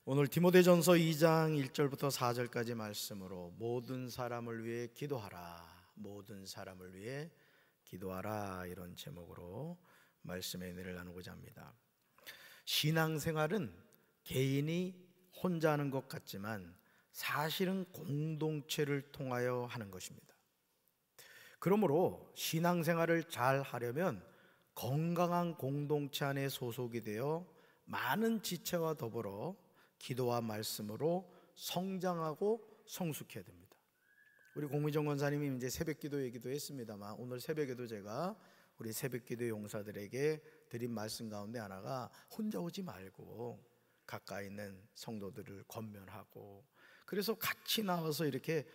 오늘 디모데전서 2장 1절부터 4절까지 말씀으로 모든 사람을 위해 기도하라, 모든 사람을 위해 기도하라, 이런 제목으로 말씀의 은혜를 나누고자 합니다. 신앙생활은 개인이 혼자 하는 것 같지만 사실은 공동체를 통하여 하는 것입니다. 그러므로 신앙생활을 잘 하려면 건강한 공동체 안에 소속이 되어 많은 지체와 더불어 기도와 말씀으로 성장하고 성숙해야 됩니다. 우리 공미정 권사님이 이제 새벽기도 얘기도 했습니다만, 오늘 새벽에도 제가 우리 새벽기도 용사들에게 드린 말씀 가운데 하나가 혼자 오지 말고 가까이 있는 성도들을 권면하고, 그래서 같이 나와서 이렇게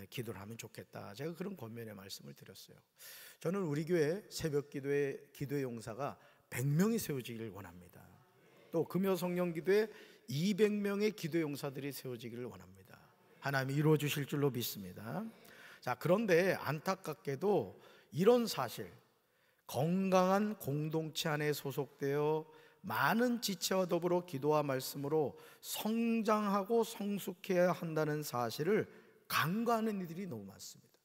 기도를 하면 좋겠다, 제가 그런 권면의 말씀을 드렸어요. 저는 우리 교회 새벽기도의 기도의 용사가 100명이 세워지기를 원합니다. 또 금요 성령기도에 200명의 기도 용사들이 세워지기를 원합니다. 하나님이 이루어 주실 줄로 믿습니다. 자, 그런데 안타깝게도 이런 사실, 건강한 공동체 안에 소속되어 많은 지체와 더불어 기도와 말씀으로 성장하고 성숙해야 한다는 사실을 간과하는 이들이 너무 많습니다.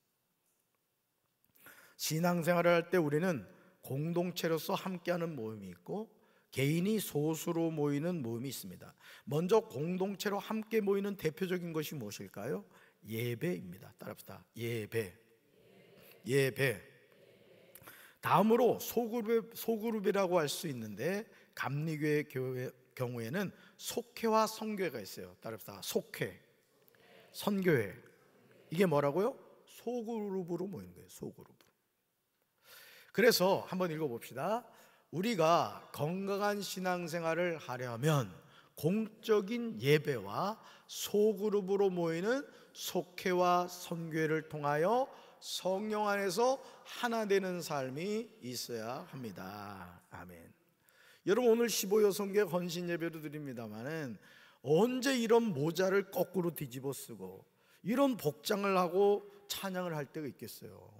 신앙생활을 할 때 우리는 공동체로서 함께하는 모임이 있고 개인이 소수로 모이는 모임이 있습니다. 먼저 공동체로 함께 모이는 대표적인 것이 무엇일까요? 예배입니다. 따라합시다. 예배. 다음으로 소그룹이라고 할 수 있는데, 감리교회 경우에는 속회와 선교회가 있어요. 따라합시다. 속회, 선교회. 이게 뭐라고요? 소그룹으로 모이는 거예요. 소그룹으로. 그래서 한번 읽어봅시다. 우리가 건강한 신앙생활을 하려면 공적인 예배와 소그룹으로 모이는 속회와 선교회를 통하여 성령 안에서 하나 되는 삶이 있어야 합니다. 아멘. 여러분, 오늘 15여성교회 헌신 예배로 드립니다마는 언제 이런 모자를 거꾸로 뒤집어 쓰고 이런 복장을 하고 찬양을 할 때가 있겠어요?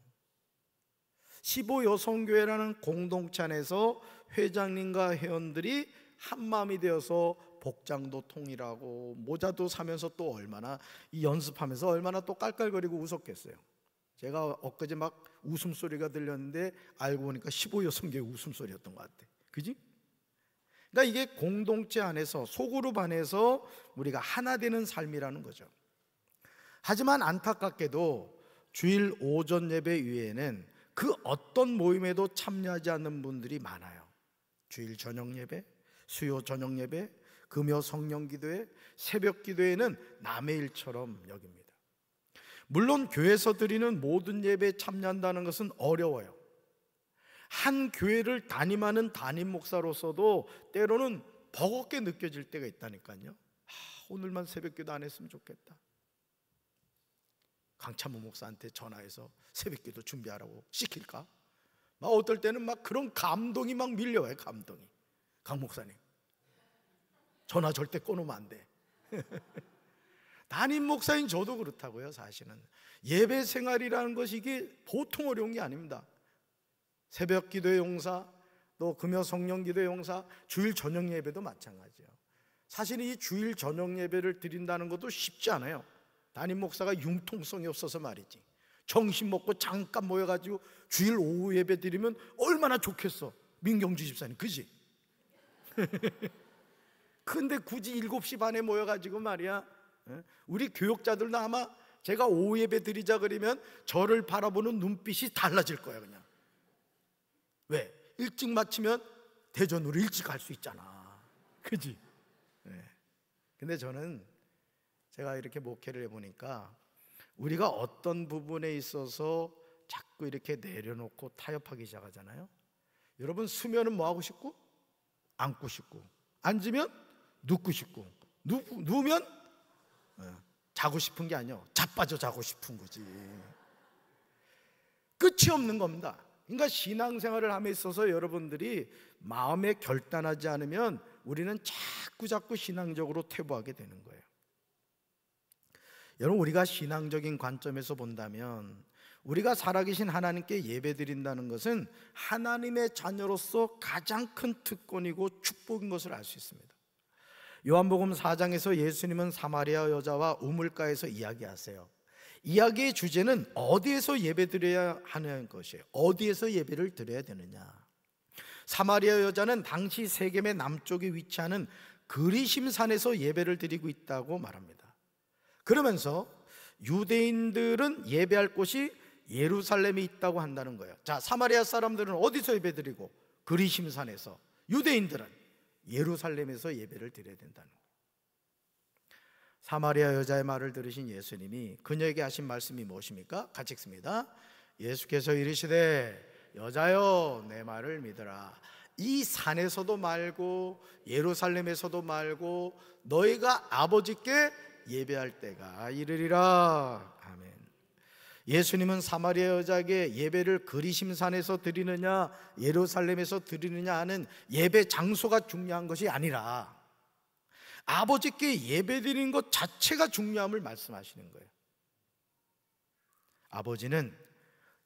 15여성교회라는 공동체 안에서 회장님과 회원들이 한마음이 되어서 복장도 통일하고 모자도 사면서 또 얼마나 이 연습하면서 얼마나 또 깔깔거리고 웃었겠어요. 제가 엊그제 막 웃음소리가 들렸는데 알고 보니까 15여성교회 웃음소리였던 것 같아. 그지? 그러니까 이게 공동체 안에서, 소그룹 안에서 우리가 하나 되는 삶이라는 거죠. 하지만 안타깝게도 주일 오전 예배 이외에는 그 어떤 모임에도 참여하지 않는 분들이 많아요. 주일 저녁 예배, 수요 저녁 예배, 금요 성령 기도회, 새벽 기도회는 남의 일처럼 여깁니다. 물론 교회에서 드리는 모든 예배에 참여한다는 것은 어려워요. 한 교회를 담임하는 담임 목사로서도 때로는 버겁게 느껴질 때가 있다니까요. 오늘만 새벽 기도 안 했으면 좋겠다. 강찬모 목사한테 전화해서 새벽기도 준비하라고 시킬까? 막 어떨 때는 막 그런 감동이 막 밀려와요. 감동이. 강 목사님, 전화 절대 꺼놓으면 안 돼. 담임 목사인 저도 그렇다고요. 사실은 예배 생활이라는 것이 이게 보통 어려운 게 아닙니다. 새벽 기도의 용사, 또 금요 성령 기도의 용사, 주일 저녁 예배도 마찬가지예요. 사실 이 주일 저녁 예배를 드린다는 것도 쉽지 않아요. 담임 목사가 융통성이 없어서 말이지. 정신 먹고 잠깐 모여가지고 주일 오후 예배 드리면 얼마나 좋겠어, 민경주 집사님, 그지? 근데 굳이 7시 반에 모여가지고 말이야, 우리 교역자들도 아마 제가 오후 예배 드리자 그러면 저를 바라보는 눈빛이 달라질 거야. 그냥. 왜? 일찍 마치면 대전으로 일찍 갈 수 있잖아, 그지? 근데 저는 제가 이렇게 목회를 해보니까 우리가 어떤 부분에 있어서 자꾸 이렇게 내려놓고 타협하기 시작하잖아요. 여러분, 수면은 뭐 하고 싶고? 앉고 싶고, 앉으면 눕고 싶고, 누우면 자고 싶은 게 아니에요. 자빠져 자고 싶은 거지. 끝이 없는 겁니다. 그러니까 신앙생활을 함에 있어서 여러분들이 마음에 결단하지 않으면 우리는 자꾸 신앙적으로 퇴보하게 되는 거예요. 여러분, 우리가 신앙적인 관점에서 본다면 우리가 살아계신 하나님께 예배드린다는 것은 하나님의 자녀로서 가장 큰 특권이고 축복인 것을 알 수 있습니다. 요한복음 4장에서 예수님은 사마리아 여자와 우물가에서 이야기하세요. 이야기의 주제는 어디에서 예배드려야 하는 것이에요. 어디에서 예배를 드려야 되느냐. 사마리아 여자는 당시 세겜의 남쪽에 위치하는 그리심산에서 예배를 드리고 있다고 말합니다. 그러면서 유대인들은 예배할 곳이 예루살렘에 있다고 한다는 거예요. 자, 사마리아 사람들은 어디서 예배드리고? 그리심산에서. 유대인들은 예루살렘에서 예배를 드려야 된다는 거예요. 사마리아 여자의 말을 들으신 예수님이 그녀에게 하신 말씀이 무엇입니까? 같이 읽습니다. 예수께서 이르시되 여자여 내 말을 믿으라. 이 산에서도 말고 예루살렘에서도 말고 너희가 아버지께 예배할 때가 이르리라. 아멘. 예수님은 사마리아 여자에게 예배를 그리심산에서 드리느냐 예루살렘에서 드리느냐 하는 예배 장소가 중요한 것이 아니라 아버지께 예배드리는 것 자체가 중요함을 말씀하시는 거예요. 아버지는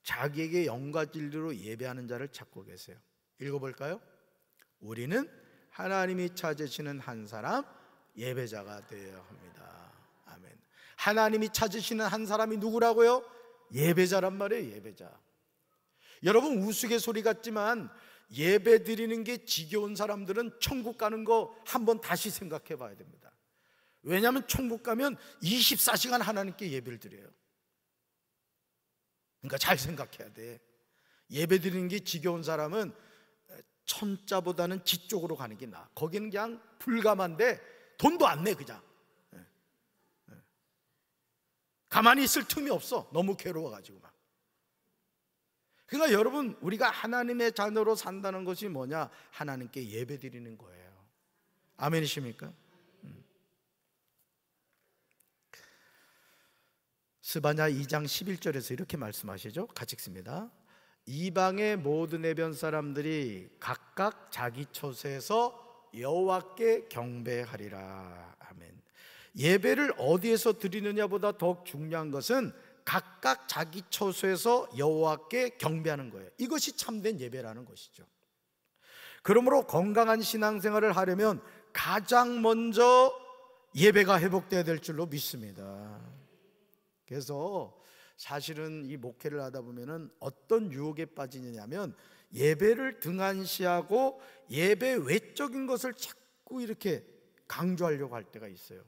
자기에게 영과 진리로 예배하는 자를 찾고 계세요. 읽어볼까요? 우리는 하나님이 찾으시는 한 사람 예배자가 되어야 합니다. 아멘. 하나님이 찾으시는 한 사람이 누구라고요? 예배자란 말이에요. 예배자. 여러분, 우스갯소리 같지만 예배 드리는 게 지겨운 사람들은 천국 가는 거 한번 다시 생각해 봐야 됩니다. 왜냐하면 천국 가면 24시간 하나님께 예배를 드려요. 그러니까 잘 생각해야 돼. 예배 드리는 게 지겨운 사람은 천자보다는 지 쪽으로 가는 게 나아. 거기는 그냥 불감한데 돈도 안 내. 그냥 가만히 있을 틈이 없어. 너무 괴로워가지고 막. 그러니까 여러분, 우리가 하나님의 자녀로 산다는 것이 뭐냐? 하나님께 예배 드리는 거예요. 아멘이십니까? 스바냐 2장 11절에서 이렇게 말씀하시죠. 같이 읽습니다. 이방의 모든 해변 사람들이 각각 자기 처소에서 여호와께 경배하리라. 아멘. 예배를 어디에서 드리느냐보다 더욱 중요한 것은 각각 자기 처소에서 여호와께 경배하는 거예요. 이것이 참된 예배라는 것이죠. 그러므로 건강한 신앙생활을 하려면 가장 먼저 예배가 회복돼야 될 줄로 믿습니다. 그래서 사실은 이 목회를 하다 보면은 어떤 유혹에 빠지느냐면 예배를 등한시하고 예배 외적인 것을 자꾸 이렇게 강조하려고 할 때가 있어요.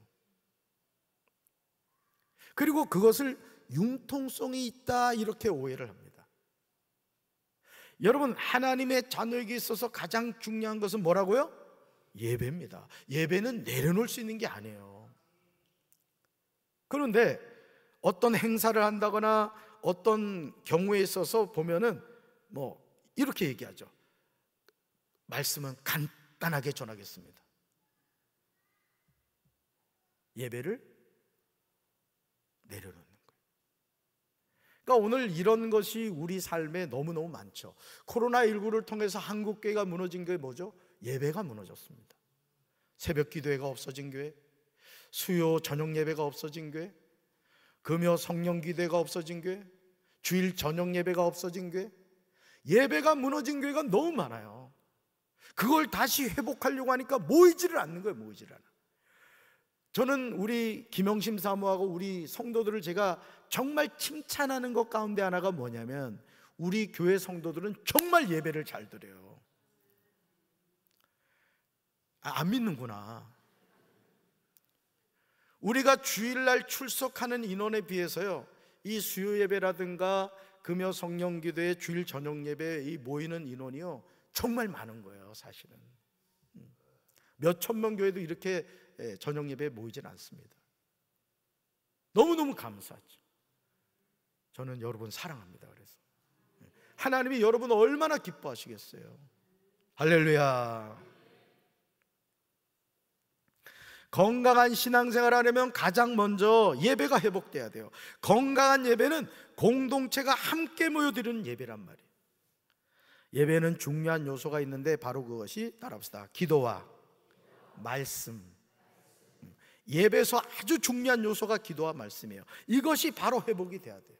그리고 그것을 융통성이 있다 이렇게 오해를 합니다. 여러분, 하나님의 자녀에게 있어서 가장 중요한 것은 뭐라고요? 예배입니다. 예배는 내려놓을 수 있는 게 아니에요. 그런데 어떤 행사를 한다거나 어떤 경우에 있어서 보면은 뭐 이렇게 얘기하죠. 말씀은 간단하게 전하겠습니다. 예배를 내려놓는 거예요. 그러니까 오늘 이런 것이 우리 삶에 너무너무 많죠. 코로나19를 통해서 한국교회가 무너진 게 뭐죠? 예배가 무너졌습니다. 새벽 기도회가 없어진 교회, 수요 저녁 예배가 없어진 교회, 금요 성령 기도회가 없어진 교회, 주일 저녁 예배가 없어진 교회, 예배가 무너진 교회가 너무 많아요. 그걸 다시 회복하려고 하니까 모이지를 않는 거예요. 모이지를 않아. 저는 우리 김영심 사모하고 우리 성도들을 제가 정말 칭찬하는 것 가운데 하나가 뭐냐면 우리 교회 성도들은 정말 예배를 잘 드려요. 안 믿는구나. 우리가 주일날 출석하는 인원에 비해서요, 이 수요 예배라든가 금요 성령 기도회, 주일 저녁 예배에 이 모이는 인원이요 정말 많은 거예요. 사실은 몇 천명 교회도 이렇게 저녁 예배에 모이진 않습니다. 너무너무 감사하죠. 저는 여러분 사랑합니다. 그래서 하나님이 여러분을 얼마나 기뻐하시겠어요. 할렐루야. 건강한 신앙생활을 하려면 가장 먼저 예배가 회복돼야 돼요. 건강한 예배는 공동체가 함께 모여드리는 예배란 말이에요. 예배는 중요한 요소가 있는데 바로 그것이 따라합시다. 기도와 말씀. 예배에서 아주 중요한 요소가 기도와 말씀이에요. 이것이 바로 회복이 돼야 돼요.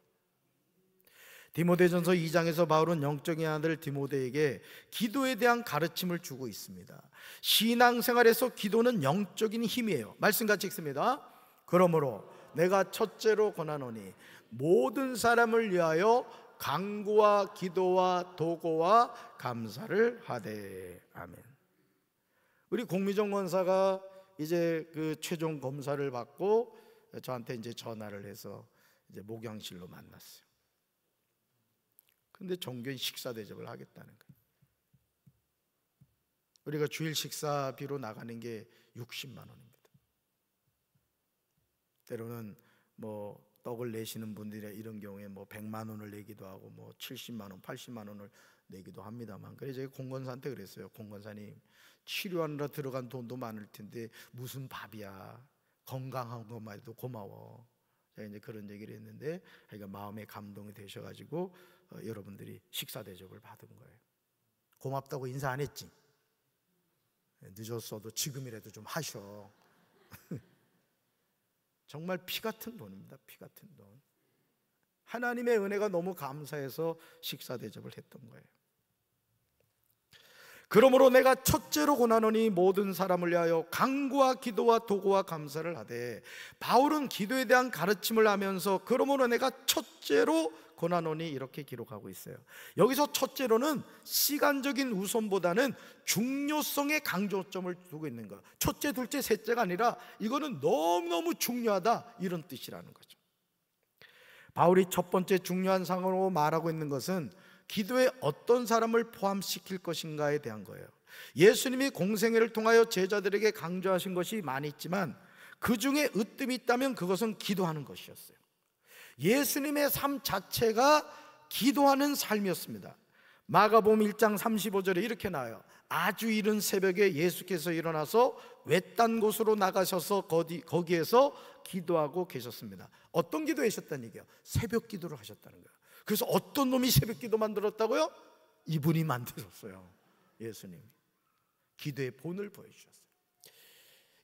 디모데전서 2장에서 바울은 영적인 아들 디모데에게 기도에 대한 가르침을 주고 있습니다. 신앙생활에서 기도는 영적인 힘이에요. 말씀 같이 읽습니다. 그러므로 내가 첫째로 권하노니 모든 사람을 위하여 간구와 기도와 도고와 감사를 하되. 아멘. 우리 공미정 원사가 이제 그 최종 검사를 받고 저한테 이제 전화를 해서 이제 목양실로 만났어요. 근데 종교인 식사 대접을 하겠다는 거예요. 우리가 주일 식사비로 나가는 게 60만 원입니다. 때로는 뭐 떡을 내시는 분들이 이런 경우에 뭐 100만 원을 내기도 하고 뭐 70만 원, 80만 원을 내기도 합니다만, 그래서 제가 공권사한테 그랬어요. 공권사님, 치료하느라 들어간 돈도 많을 텐데 무슨 밥이야. 건강한 것만 해도 고마워. 제가 이제 그런 얘기를 했는데, 그러니까 마음에 감동이 되셔가지고 여러분들이 식사 대접을 받은 거예요. 고맙다고 인사 안 했지? 늦었어도 지금이라도 좀 하셔. 정말 피 같은 돈입니다. 피 같은 돈. 하나님의 은혜가 너무 감사해서 식사 대접을 했던 거예요. 그러므로 내가 첫째로 권하노니 모든 사람을 위하여 간구와 기도와 도고와 감사를 하되, 바울은 기도에 대한 가르침을 하면서 그러므로 내가 첫째로 권하노니 이렇게 기록하고 있어요. 여기서 첫째로는 시간적인 우선보다는 중요성에 강조점을 두고 있는 거예요. 첫째, 둘째, 셋째가 아니라 이거는 너무너무 중요하다, 이런 뜻이라는 거죠. 바울이 첫 번째 중요한 상황으로 말하고 있는 것은 기도에 어떤 사람을 포함시킬 것인가에 대한 거예요. 예수님이 공생애를 통하여 제자들에게 강조하신 것이 많이 있지만 그 중에 으뜸이 있다면 그것은 기도하는 것이었어요. 예수님의 삶 자체가 기도하는 삶이었습니다. 마가복음 1장 35절에 이렇게 나와요. 아주 이른 새벽에 예수께서 일어나서 외딴 곳으로 나가셔서 거기에서 기도하고 계셨습니다. 어떤 기도하셨다는 얘기예요? 새벽 기도를 하셨다는 거예요. 그래서 어떤 놈이 새벽 기도 만들었다고요? 이분이 만들었어요. 예수님이 기도의 본을 보여주셨어요.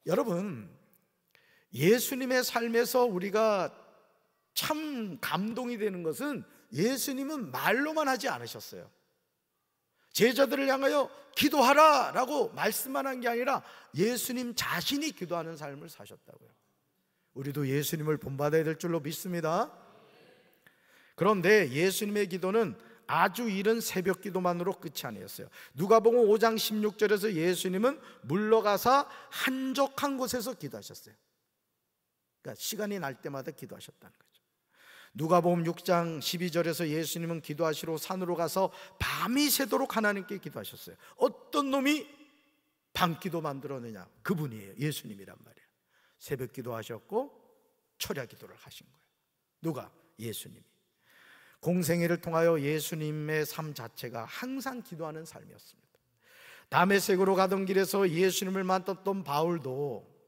여러분, 예수님의 삶에서 우리가 참 감동이 되는 것은 예수님은 말로만 하지 않으셨어요. 제자들을 향하여 기도하라 라고 말씀만 한 게 아니라 예수님 자신이 기도하는 삶을 사셨다고요. 우리도 예수님을 본받아야 될 줄로 믿습니다. 그런데 예수님의 기도는 아주 이른 새벽 기도만으로 끝이 아니었어요. 누가복음 5장 16절에서 예수님은 물러가사 한적한 곳에서 기도하셨어요. 그러니까 시간이 날 때마다 기도하셨다는 거죠. 누가복음 6장 12절에서 예수님은 기도하시러 산으로 가서 밤이 새도록 하나님께 기도하셨어요. 어떤 놈이 밤기도 만들어내냐? 그분이에요. 예수님이란 말이에요. 새벽 기도하셨고 철야 기도를 하신 거예요. 누가? 예수님이. 공생애를 통하여 예수님의 삶 자체가 항상 기도하는 삶이었습니다. 다메섹으로 가던 길에서 예수님을 만났던 바울도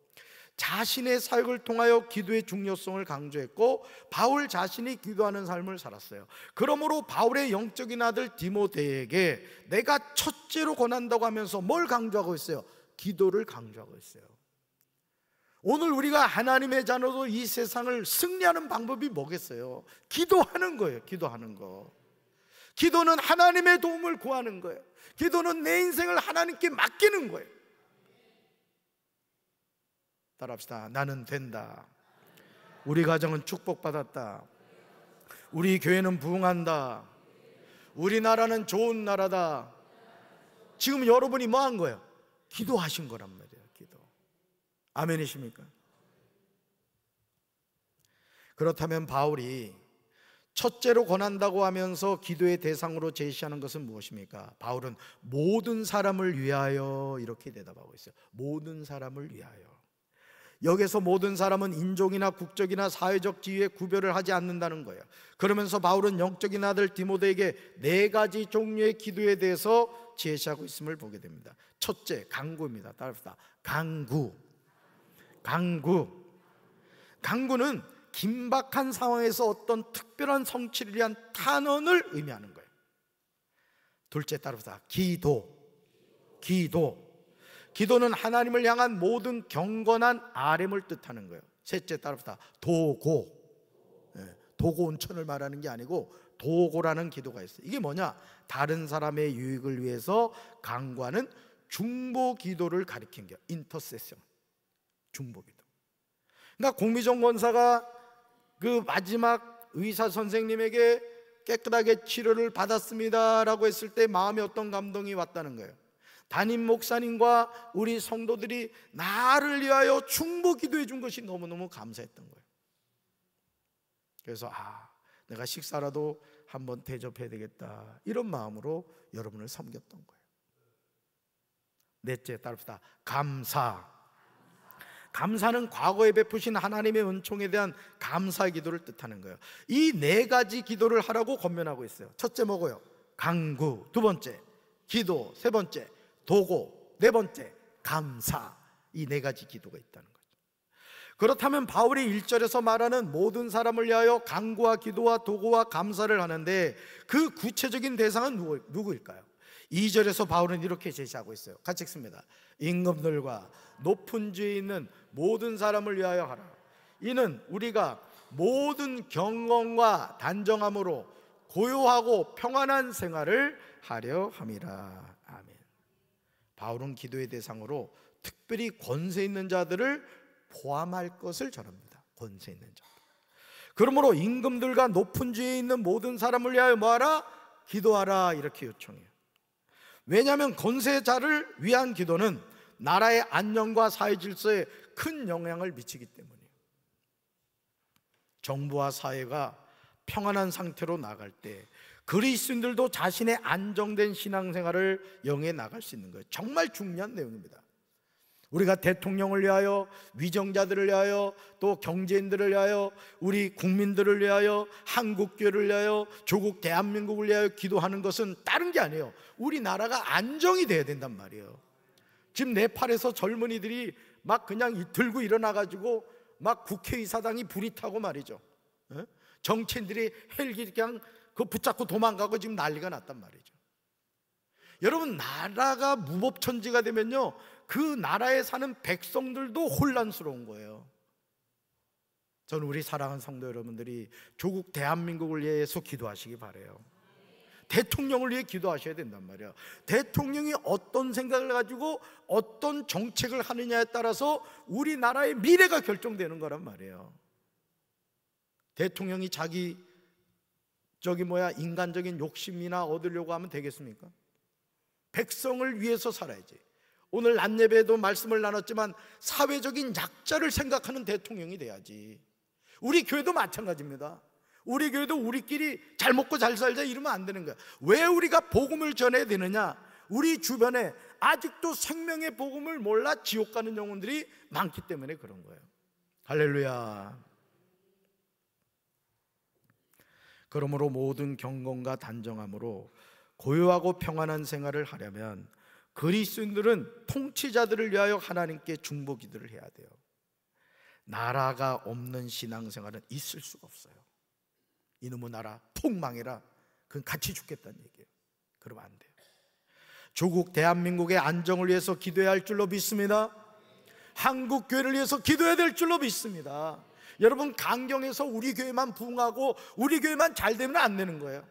자신의 사역을 통하여 기도의 중요성을 강조했고 바울 자신이 기도하는 삶을 살았어요. 그러므로 바울의 영적인 아들 디모데에게 내가 첫째로 권한다고 하면서 뭘 강조하고 있어요? 기도를 강조하고 있어요. 오늘 우리가 하나님의 자녀도 이 세상을 승리하는 방법이 뭐겠어요? 기도하는 거예요. 기도하는 거. 기도는 하나님의 도움을 구하는 거예요. 기도는 내 인생을 하나님께 맡기는 거예요. 따라합시다. 나는 된다. 우리 가정은 축복받았다. 우리 교회는 부흥한다. 우리나라는 좋은 나라다. 지금 여러분이 뭐 한 거예요? 기도하신 거란 말이에요. 기도. 아멘이십니까? 그렇다면 바울이 첫째로 권한다고 하면서 기도의 대상으로 제시하는 것은 무엇입니까? 바울은 모든 사람을 위하여 이렇게 대답하고 있어요. 모든 사람을 위하여. 여기서 모든 사람은 인종이나 국적이나 사회적 지위에 구별을 하지 않는다는 거예요. 그러면서 바울은 영적인 아들 디모데에게 4가지 종류의 기도에 대해서 제시하고 있음을 보게 됩니다. 첫째, 간구입니다. 따라합시다. 간구. 간구는 긴박한 상황에서 어떤 특별한 성취를 위한 탄원을 의미하는 거예요. 둘째, 따라합시다. 기도는 하나님을 향한 모든 경건한 아뢰을 뜻하는 거예요. 셋째, 따라합시다. 도고. 도고 온천을 말하는 게 아니고 도고라는 기도가 있어요. 이게 뭐냐? 다른 사람의 유익을 위해서 간구하는 중보 기도를 가리킨 거예요. 인터세션, 중보 기도. 그러니까 공미정 권사가 그 마지막 의사 선생님에게 깨끗하게 치료를 받았습니다라고 했을 때 마음에 어떤 감동이 왔다는 거예요. 담임 목사님과 우리 성도들이 나를 위하여 중보 기도해 준 것이 너무너무 감사했던 거예요. 그래서 내가 식사라도 한번 대접해야 되겠다, 이런 마음으로 여러분을 섬겼던 거예요. 넷째, 따릅시다. 감사. 감사는 과거에 베푸신 하나님의 은총에 대한 감사의 기도를 뜻하는 거예요. 이 네 가지 기도를 하라고 권면하고 있어요. 첫째 뭐고요? 간구. 두 번째 기도. 세 번째 도고. 네 번째 감사. 이 네 가지 기도가 있다는 거죠. 그렇다면 바울이 1절에서 말하는 모든 사람을 위하여 간구와 기도와 도고와 감사를 하는데 그 구체적인 대상은 누구일까요? 2절에서 바울은 이렇게 제시하고 있어요. 같이 읽습니다. 임금들과 높은 지에 있는 모든 사람을 위하여 하라. 이는 우리가 모든 경건과 단정함으로 고요하고 평안한 생활을 하려 함이라. 아멘. 바울은 기도의 대상으로 특별히 권세 있는 자들을 포함할 것을 전합니다. 권세 있는 자들. 그러므로 임금들과 높은 지에 있는 모든 사람을 위하여 뭐하라? 기도하라, 이렇게 요청해요. 왜냐하면 권세자를 위한 기도는 나라의 안녕과 사회 질서에 큰 영향을 미치기 때문이에요. 정부와 사회가 평안한 상태로 나갈 때 그리스도인들도 자신의 안정된 신앙생활을 영위해 나갈 수 있는 거예요. 정말 중요한 내용입니다. 우리가 대통령을 위하여, 위정자들을 위하여, 또 경제인들을 위하여, 우리 국민들을 위하여, 한국교회를 위하여, 조국 대한민국을 위하여 기도하는 것은 다른 게 아니에요. 우리나라가 안정이 돼야 된단 말이에요. 지금 네팔에서 젊은이들이 막 그냥 들고 일어나가지고 막 국회의사당이 불이 타고 말이죠. 정치인들이 헬기 그냥 그거 붙잡고 도망가고 지금 난리가 났단 말이죠. 여러분, 나라가 무법천지가 되면요, 그 나라에 사는 백성들도 혼란스러운 거예요. 저는 우리 사랑하는 성도 여러분들이 조국 대한민국을 위해서 기도하시기 바라요. 대통령을 위해 기도하셔야 된단 말이에요. 대통령이 어떤 생각을 가지고 어떤 정책을 하느냐에 따라서 우리나라의 미래가 결정되는 거란 말이에요. 대통령이 자기 인간적인 욕심이나 얻으려고 하면 되겠습니까? 백성을 위해서 살아야지. 오늘 낮 예배에도 말씀을 나눴지만 사회적인 약자를 생각하는 대통령이 돼야지. 우리 교회도 마찬가지입니다. 우리 교회도 우리끼리 잘 먹고 잘 살자 이러면 안 되는 거야. 왜 우리가 복음을 전해야 되느냐? 우리 주변에 아직도 생명의 복음을 몰라 지옥 가는 영혼들이 많기 때문에 그런 거예요. 할렐루야. 그러므로 모든 경건과 단정함으로 고요하고 평안한 생활을 하려면 그리스도인들은 통치자들을 위하여 하나님께 중보 기도를 해야 돼요. 나라가 없는 신앙생활은 있을 수가 없어요. 이놈의 나라 통 망해라, 그건 같이 죽겠다는 얘기예요. 그러면 안 돼요. 조국 대한민국의 안정을 위해서 기도해야 할 줄로 믿습니다. 한국 교회를 위해서 기도해야 될 줄로 믿습니다. 여러분, 강경에서 우리 교회만 부흥하고 우리 교회만 잘 되면 안 되는 거예요.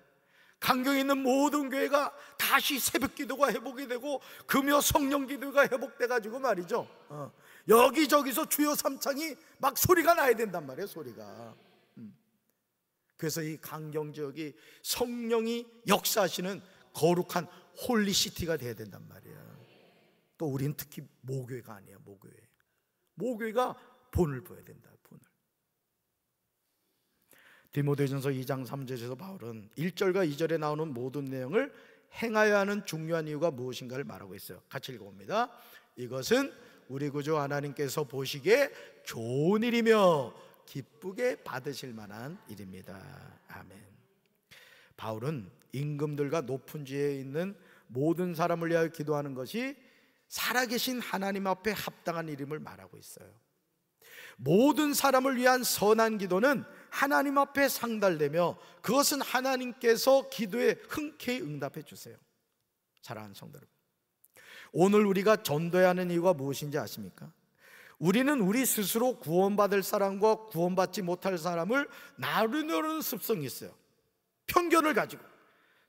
강경에 있는 모든 교회가 다시 새벽 기도가 회복이 되고 금요 성령 기도가 회복돼 가지고 말이죠, 여기저기서 주여 삼창이 막 소리가 나야 된단 말이에요. 소리가. 그래서 이 강경 지역이 성령이 역사하시는 거룩한 홀리시티가 돼야 된단 말이에요. 또 우리는 특히 모교회가 아니에요. 모교회가 본을 보여야 된다. 본을. 디모데전서 2장 3절에서 바울은 1절과 2절에 나오는 모든 내용을 행하여야 하는 중요한 이유가 무엇인가를 말하고 있어요. 같이 읽어봅니다. 이것은 우리 구주 하나님께서 보시기에 좋은 일이며 기쁘게 받으실 만한 일입니다. 아멘. 바울은 임금들과 높은 지에 있는 모든 사람을 위하여 기도하는 것이 살아계신 하나님 앞에 합당한 일임을 말하고 있어요. 모든 사람을 위한 선한 기도는 하나님 앞에 상달되며 그것은 하나님께서 기도에 흔쾌히 응답해 주세요. 사랑하는 성도 여러분, 오늘 우리가 전도해야 하는 이유가 무엇인지 아십니까? 우리는 우리 스스로 구원받을 사람과 구원받지 못할 사람을 나누려는 습성이 있어요. 편견을 가지고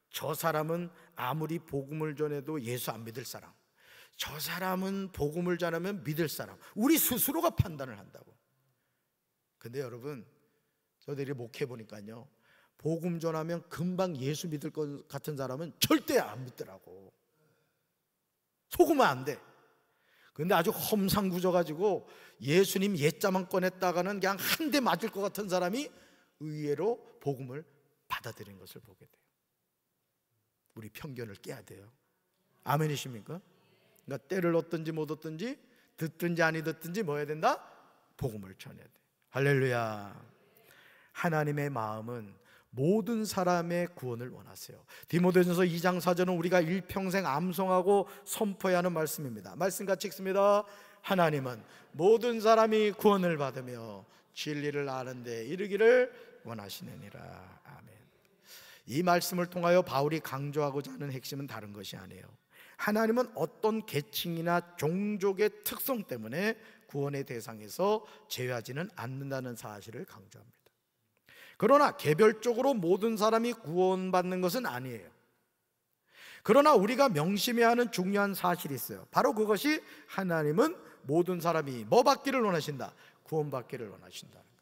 저 사람은 아무리 복음을 전해도 예수 안 믿을 사람, 저 사람은 복음을 전하면 믿을 사람, 우리 스스로가 판단을 한다고. 근데 여러분, 저들이 목회 보니까요, 복음 전하면 금방 예수 믿을 것 같은 사람은 절대 안 믿더라고. 속으면 안 돼. 근데 아주 험상궂어가지고 예수님 옛자만 꺼냈다가는 그냥 한 대 맞을 것 같은 사람이 의외로 복음을 받아들이는 것을 보게 돼요. 우리 편견을 깨야 돼요. 아멘이십니까? 그러니까 때를 얻든지 못 얻든지, 듣든지 아니 듣든지 뭐 해야 된다? 복음을 전해야 돼. 할렐루야. 하나님의 마음은 모든 사람의 구원을 원하세요. 디모데전서 2장 4절은 우리가 일평생 암송하고 선포해야 하는 말씀입니다. 말씀 같이 읽습니다. 하나님은 모든 사람이 구원을 받으며 진리를 아는 데 이르기를 원하시느니라. 아멘. 이 말씀을 통하여 바울이 강조하고자 하는 핵심은 다른 것이 아니에요. 하나님은 어떤 계층이나 종족의 특성 때문에 구원의 대상에서 제외하지는 않는다는 사실을 강조합니다. 그러나 개별적으로 모든 사람이 구원받는 것은 아니에요. 그러나 우리가 명심해야 하는 중요한 사실이 있어요. 바로 그것이 하나님은 모든 사람이 뭐 받기를 원하신다? 구원받기를 원하신다는 거예요.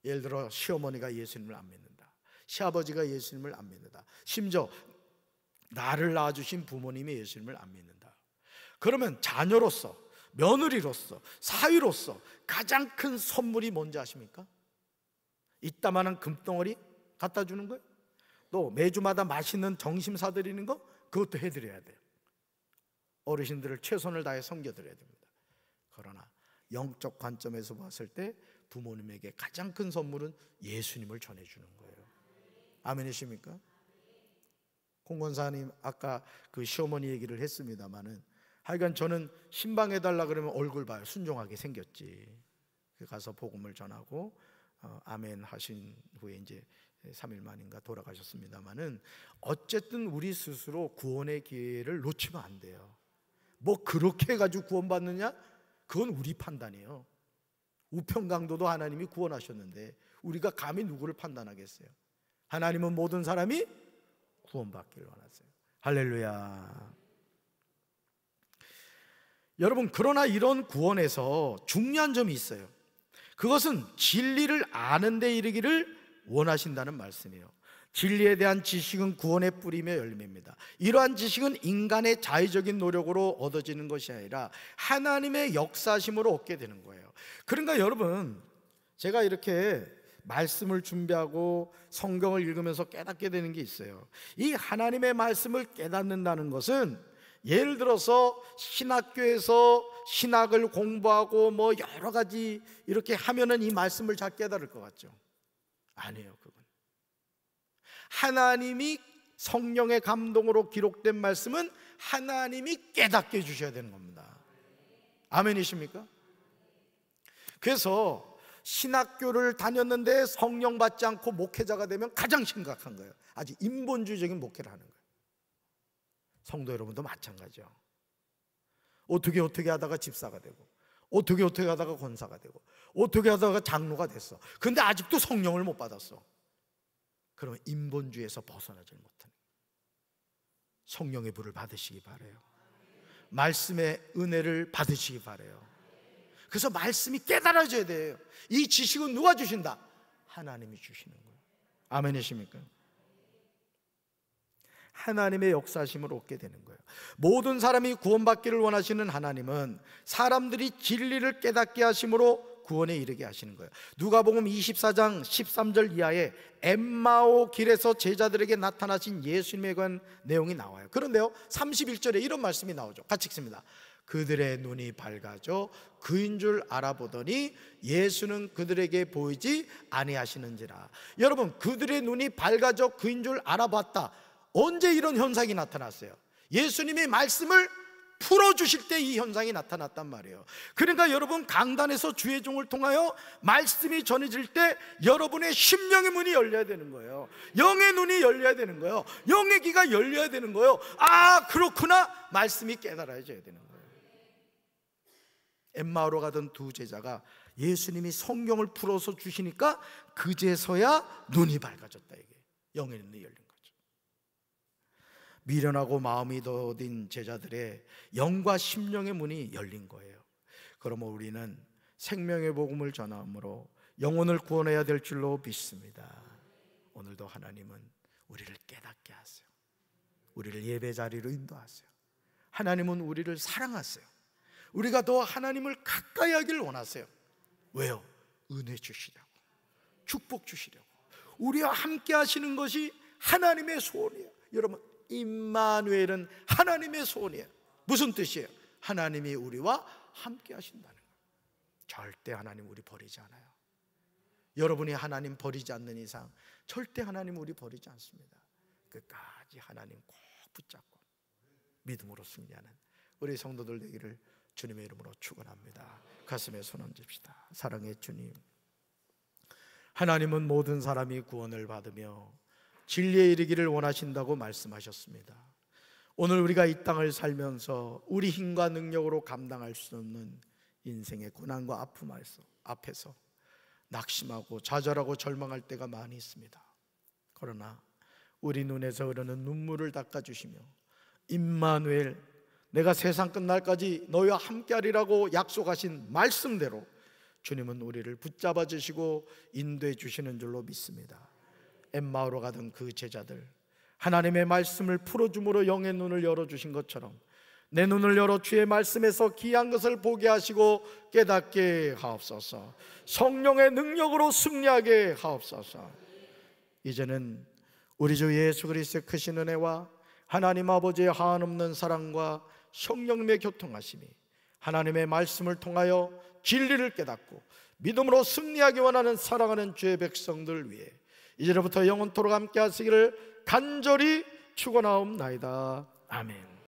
예를 들어 시어머니가 예수님을 안 믿는다, 시아버지가 예수님을 안 믿는다, 심지어 나를 낳아주신 부모님이 예수님을 안 믿는다. 그러면 자녀로서, 며느리로서, 사위로서 가장 큰 선물이 뭔지 아십니까? 이따만한 금덩어리 갖다 주는 거예요. 또 매주마다 맛있는 점심 사드리는 거, 그것도 해드려야 돼요. 어르신들을 최선을 다해 섬겨드려야 됩니다. 그러나 영적 관점에서 봤을 때 부모님에게 가장 큰 선물은 예수님을 전해주는 거예요. 아멘이십니까? 공권사님 아까 그 시어머니 얘기를 했습니다마는, 하여간 저는 신방해달라 그러면 얼굴 봐요. 순종하게 생겼지. 가서 복음을 전하고 아멘 하신 후에 이제 3일 만인가 돌아가셨습니다마는, 어쨌든 우리 스스로 구원의 기회를 놓치면 안 돼요. 뭐 그렇게 해가지고 구원받느냐? 그건 우리 판단이에요. 우편강도도 하나님이 구원하셨는데 우리가 감히 누구를 판단하겠어요? 하나님은 모든 사람이 구원받기를 원하세요. 할렐루야. 여러분, 그러나 이런 구원에서 중요한 점이 있어요. 그것은 진리를 아는 데 이르기를 원하신다는 말씀이에요. 진리에 대한 지식은 구원의 뿌리며 열매입니다. 이러한 지식은 인간의 자의적인 노력으로 얻어지는 것이 아니라 하나님의 역사심으로 얻게 되는 거예요. 그러니까 여러분, 제가 이렇게 말씀을 준비하고 성경을 읽으면서 깨닫게 되는 게 있어요. 이 하나님의 말씀을 깨닫는다는 것은, 예를 들어서 신학교에서 신학을 공부하고 뭐 여러 가지 이렇게 하면은 이 말씀을 잘 깨달을 것 같죠? 아니에요. 그건 하나님이 성령의 감동으로 기록된 말씀은 하나님이 깨닫게 해주셔야 되는 겁니다. 아멘이십니까? 그래서 신학교를 다녔는데 성령 받지 않고 목회자가 되면 가장 심각한 거예요. 아주 인본주의적인 목회를 하는 거예요. 성도 여러분도 마찬가지죠. 어떻게 하다가 집사가 되고, 어떻게 하다가 권사가 되고, 어떻게 하다가 장로가 됐어. 근데 아직도 성령을 못 받았어. 그러면 인본주의에서 벗어나지 못하는, 성령의 불을 받으시기 바라요. 말씀의 은혜를 받으시기 바라요. 그래서 말씀이 깨달아져야 돼요. 이 지식은 누가 주신다? 하나님이 주시는 거예요. 아멘이십니까? 하나님의 역사심을 얻게 되는 거예요. 모든 사람이 구원받기를 원하시는 하나님은 사람들이 진리를 깨닫게 하심으로 구원에 이르게 하시는 거예요. 누가복음 24장 13절 이하에 엠마오 길에서 제자들에게 나타나신 예수님에 관한 내용이 나와요. 그런데요, 31절에 이런 말씀이 나오죠. 같이 읽습니다. 그들의 눈이 밝아져 그인 줄 알아보더니 예수는 그들에게 보이지 아니하시는지라. 여러분, 그들의 눈이 밝아져 그인 줄 알아봤다. 언제 이런 현상이 나타났어요? 예수님의 말씀을 풀어주실 때 이 현상이 나타났단 말이에요. 그러니까 여러분, 강단에서 주의 종을 통하여 말씀이 전해질 때 여러분의 심령의 문이 열려야 되는 거예요. 영의 눈이 열려야 되는 거예요. 영의 귀가 열려야 되는 거예요. 아, 그렇구나. 말씀이 깨달아져야 되는 거예요. 엠마오로 가던 두 제자가 예수님이 성경을 풀어서 주시니까 그제서야 눈이 밝아졌다, 이게. 영의 눈이 열린 거죠. 미련하고 마음이 더딘 제자들의 영과 심령의 문이 열린 거예요. 그러면 우리는 생명의 복음을 전함으로 영혼을 구원해야 될 줄로 믿습니다. 오늘도 하나님은 우리를 깨닫게 하세요. 우리를 예배 자리로 인도하세요. 하나님은 우리를 사랑하세요. 우리가 더 하나님을 가까이 하길 원하세요. 왜요? 은혜 주시려고, 축복 주시려고. 우리와 함께 하시는 것이 하나님의 소원이에요. 여러분, 임마누엘은 하나님의 소원이에요. 무슨 뜻이에요? 하나님이 우리와 함께 하신다는 거예요. 절대 하나님 우리 버리지 않아요. 여러분이 하나님 버리지 않는 이상 절대 하나님 우리 버리지 않습니다. 끝까지 하나님 꼭 붙잡고 믿음으로 승리하는 우리 성도들 되기를 주님의 이름으로 축원합니다. 가슴에 손 얹읍시다. 사랑의 주님, 하나님은 모든 사람이 구원을 받으며 진리에 이르기를 원하신다고 말씀하셨습니다. 오늘 우리가 이 땅을 살면서 우리 힘과 능력으로 감당할 수 없는 인생의 고난과 아픔 앞에서 낙심하고 좌절하고 절망할 때가 많이 있습니다. 그러나 우리 눈에서 흐르는 눈물을 닦아주시며 임마누엘, 내가 세상 끝날까지 너희와 함께하리라고 약속하신 말씀대로 주님은 우리를 붙잡아 주시고 인도해 주시는 줄로 믿습니다. 엠마오로 가던 그 제자들, 하나님의 말씀을 풀어줌으로 영의 눈을 열어주신 것처럼 내 눈을 열어 주의 말씀에서 귀한 것을 보게 하시고 깨닫게 하옵소서. 성령의 능력으로 승리하게 하옵소서. 이제는 우리 주 예수 그리스도의 크신 은혜와 하나님 아버지의 한없는 사랑과 성령님의 교통하심이 하나님의 말씀을 통하여 진리를 깨닫고 믿음으로 승리하기 원하는 사랑하는 주의 백성들 위해 이제부터 영원토록 함께 하시기를 간절히 축원하옵나이다. 아멘.